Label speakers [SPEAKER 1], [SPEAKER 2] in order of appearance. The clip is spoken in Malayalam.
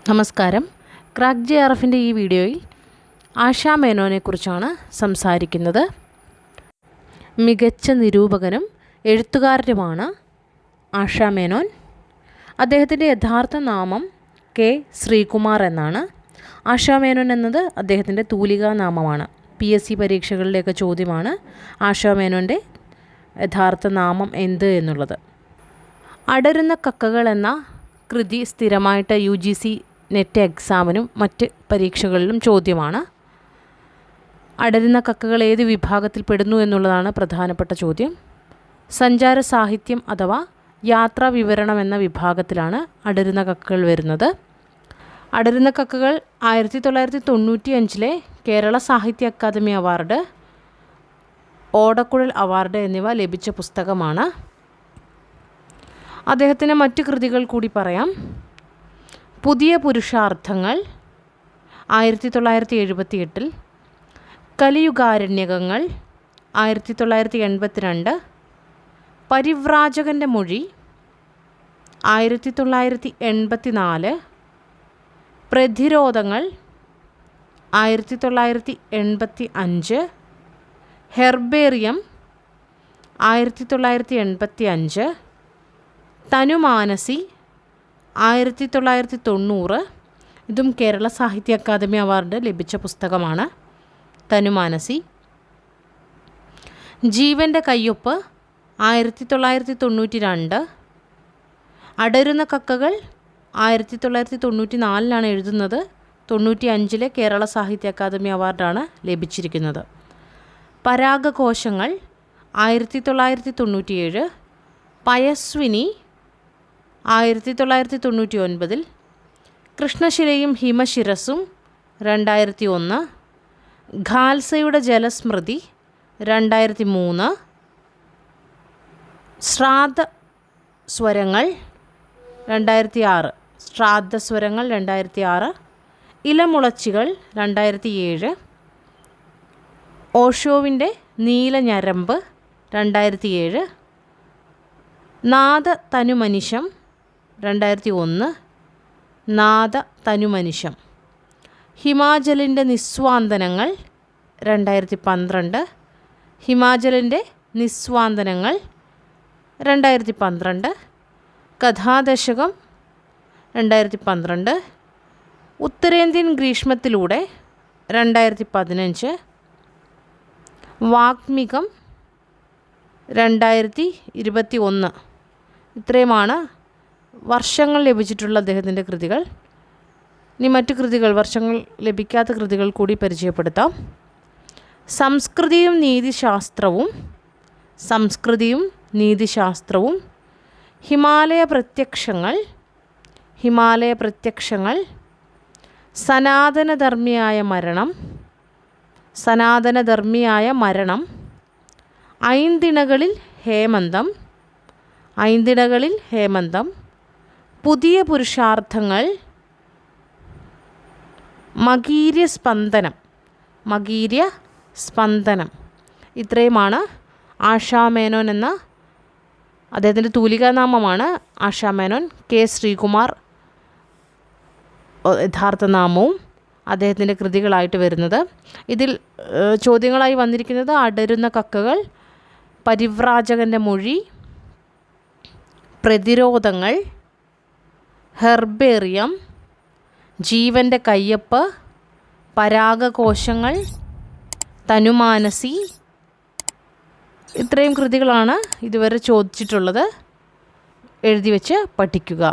[SPEAKER 1] നമസ്കാരം. ക്രാക്ക് JRFൻ്റെ ഈ വീഡിയോയിൽ ആശാ മേനോനെക്കുറിച്ചാണ് സംസാരിക്കുന്നത്. മികച്ച നിരൂപകനും എഴുത്തുകാരനുമാണ് ആശാ മേനോൻ. അദ്ദേഹത്തിൻ്റെ യഥാർത്ഥ നാമം K. ശ്രീകുമാർ എന്നാണ്. ആശാ മേനോൻ എന്നത് അദ്ദേഹത്തിൻ്റെ തൂലികാ നാമമാണ്. PSC പരീക്ഷകളിലേക്ക് ചോദ്യമാണ് ആശാ മേനോൻ്റെ യഥാർത്ഥ നാമം എന്ത് എന്നുള്ളത്. അടരുന്ന കക്കകൾ എന്ന കൃതി സ്ഥിരമായിട്ട് UGC നെറ്റ് എക്സാമിനും മറ്റ് പരീക്ഷകളിലും ചോദ്യമാണ്. അടരുന്ന കക്കകൾ ഏത് വിഭാഗത്തിൽ പെടുന്നു എന്നുള്ളതാണ് പ്രധാനപ്പെട്ട ചോദ്യം. സഞ്ചാര സാഹിത്യം അഥവാ യാത്രാ വിവരണം എന്ന വിഭാഗത്തിലാണ് അടരുന്ന കക്കകൾ വരുന്നത്. അടരുന്ന കക്കകൾ 1995 കേരള സാഹിത്യ അക്കാദമി അവാർഡ്, ഓടക്കുഴൽ അവാർഡ് എന്നിവ ലഭിച്ച പുസ്തകമാണ്. അദ്ദേഹത്തിൻ്റെ മറ്റ് കൃതികൾ കൂടി പറയാം. പുതിയ പുരുഷാർത്ഥങ്ങൾ 1978, കലിയുഗാരണ്യകങ്ങൾ 1982, പരിവ്രാജകൻ്റെ മൊഴി 1984, പ്രതിരോധങ്ങൾ 1985, ഹെർബേറിയം 1985, തനുമാനസി 1990. ഇതും കേരള സാഹിത്യ അക്കാദമി അവാർഡ് ലഭിച്ച പുസ്തകമാണ്. തനുമാനസി. ജീവൻ്റെ കയ്യൊപ്പ് 1992. അടരുന്ന കക്കകൾ 1994 എഴുതുന്നത്. 95 കേരള സാഹിത്യ അക്കാദമി അവാർഡാണ് ലഭിച്ചിരിക്കുന്നത്. പരാഗകോശങ്ങൾ 1997, പയസ്വിനി 1999, കൃഷ്ണശിലയും ഹിമശിരസും 2001, ഖാൽസയുടെ ജലസ്മൃതി 2003, ശ്രാദ്ധസ്വരങ്ങൾ 2006, ഇലമുളച്ചികൾ 2007, ഓഷോവിൻ്റെ നീലഞരമ്പ് 2007, നാദ തനുമനിശം 2001, നാദ തനുമനിശം, ഹിമാചലിൻ്റെ നിസ്വാന്തനങ്ങൾ 2012, ഹിമാചലിൻ്റെ നിസ്വാന്തനങ്ങൾ 2012, കഥാദശകം 2012, ഉത്തരേന്ത്യൻ ഗ്രീഷ്മത്തിലൂടെ 2015, വാഗ്മികം 2021. ഇത്രയുമാണ് വർഷങ്ങൾ ലഭിച്ചിട്ടുള്ള അദ്ദേഹത്തിൻ്റെ കൃതികൾ. ഇനി മറ്റു കൃതികൾ, വർഷങ്ങൾ ലഭിക്കാത്ത കൃതികൾ കൂടി പരിചയപ്പെടുത്താം. സംസ്കൃതിയും നീതിശാസ്ത്രവും, ഹിമാലയ പ്രത്യക്ഷങ്ങൾ, സനാതനധർമ്മിയായ മരണം, ഐന്തിണകളിൽ ഹേമന്തം, പുതിയ പുരുഷാർത്ഥങ്ങൾ, മകീര്യസ്പന്ദനം. ഇത്രയുമാണ് ആശാ മേനോൻ എന്ന അദ്ദേഹത്തിൻ്റെ തൂലികാനാമമാണ് ആശാ മേനോൻ. K. ശ്രീകുമാർ യഥാർത്ഥ നാമവും അദ്ദേഹത്തിൻ്റെ കൃതികളായിട്ട് വരുന്നത്. ഇതിൽ ചോദ്യങ്ങളായി വന്നിരിക്കുന്നത് അടരുന്ന കക്കകൾ, പരിവ്രാജകൻ്റെ മൊഴി, പ്രതിരോധങ്ങൾ, ഹെർബേറിയം, ജീവൻ്റെ കയ്യൊപ്പ്, പരാഗകോശങ്ങൾ, തനുമാനസി. ഇത്രയും കൃതികളാണ് ഇതുവരെ ചോദിച്ചിട്ടുള്ളത്. എഴുതി വെച്ച് പഠിക്കുക.